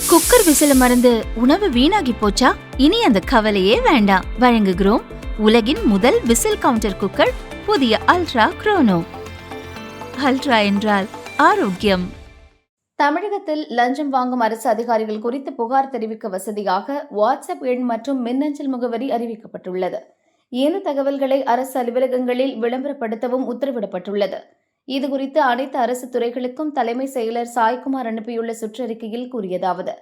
Cooker விசில மறந்து உணவு வீணாகி போச்சா? இனி அந்த கவலையே வேண்டாம். வழங்குகிறோம் உலகின் முதல் விசில் கவுண்டர் குக்கர், புதிய அல்ட்ரா குரோனோ. அல்ட்ரா என்றால் ஆரோக்கியம். தமிழகத்தில் லஞ்சம் வாங்கும் அரசு அதிகாரிகள் குறித்து புகார் தெரிவிக்க வசதியாக வாட்ஸ்அப் எண் மற்றும் மின்னஞ்சல் முகவரி அறிவிக்கப்பட்டுள்ளது. இந்த தகவல்களை அரசு அலுவலகங்களில் விளம்பரப்படுத்தவும் உத்தரவிடப்பட்டுள்ளது. இதுகுறித்து அனைத்து அரசு துறைகளுக்கும் தலைமை செயலர் சாய்குமார் அனுப்பியுள்ள சுற்றறிக்கையில் கூறியதாவது: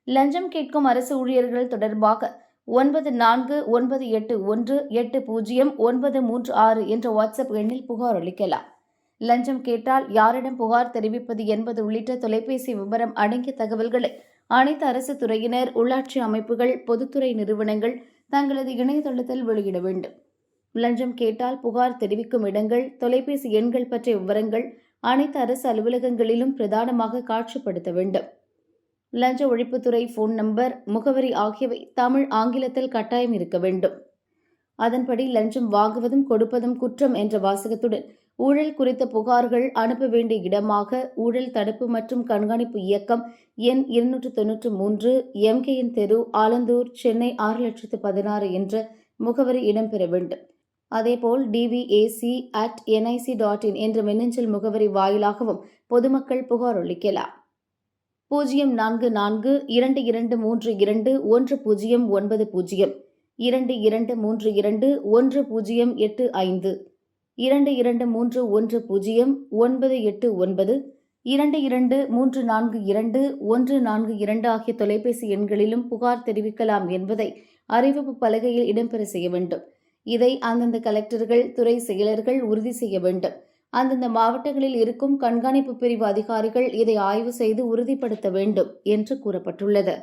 லஞ்சம் கேட்கும் அரசு ஊழியர்கள் தொடர்பாக 9498180936 என்ற வாட்ஸ்அப் எண்ணில் புகார் அளிக்கலாம். லஞ்சம் கேட்டால் யாரிடம் புகார் தெரிவிப்பது என்பது உள்ளிட்ட தொலைபேசி விவரம் அடங்கிய தகவல்களை அனைத்து அரசு துறையினர், உள்ளாட்சி அமைப்புகள், பொதுத்துறை நிறுவனங்கள் தங்களது இணையதளத்தில் வெளியிட வேண்டும். லஞ்சம் கேட்டால் புகார் தெரிவிக்கும் இடங்கள், தொலைபேசி எண்கள் பற்றிய விவரங்கள் அனைத்து அரசு அலுவலகங்களிலும் பிரதானமாக காட்சிப்படுத்த வேண்டும். லஞ்ச ஒழிப்புத்துறை போன் நம்பர், முகவரி ஆகியவை தமிழ், ஆங்கிலத்தில் கட்டாயம் இருக்க வேண்டும். அதன்படி லஞ்சம் வாங்குவதும் கொடுப்பதும் குற்றம் என்ற வாசகத்துடன் ஊழல் குறித்த புகார்கள் அனுப்ப வேண்டிய இடமாக ஊழல் தடுப்பு மற்றும் கண்காணிப்பு இயக்கம் எண் 293 MKN தெரு, ஆலந்தூர், சென்னை 6,16,000 என்ற முகவரி இடம்பெற வேண்டும். அதேபோல் dvac@nic.in என்ற மின்னஞ்சல் முகவரி வாயிலாகவும் பொதுமக்கள் புகார் அளிக்கலாம். 0442232109 22323108 22311098 22342142 ஆகிய தொலைபேசி எண்களிலும் புகார் தெரிவிக்கலாம் என்பதை அறிவிப்பு பலகையில் இடம்பெற செய்ய வேண்டும். இதை அந்தந்த கலெக்டர்கள், துறை செயலர்கள் உறுதி செய்ய வேண்டும். அந்தந்த மாவட்டங்களில் இருக்கும் கண்காணிப்பு பிரிவு அதிகாரிகள் இதை ஆய்வு செய்து உறுதிப்படுத்த வேண்டும் என்று கூறப்பட்டுள்ளது.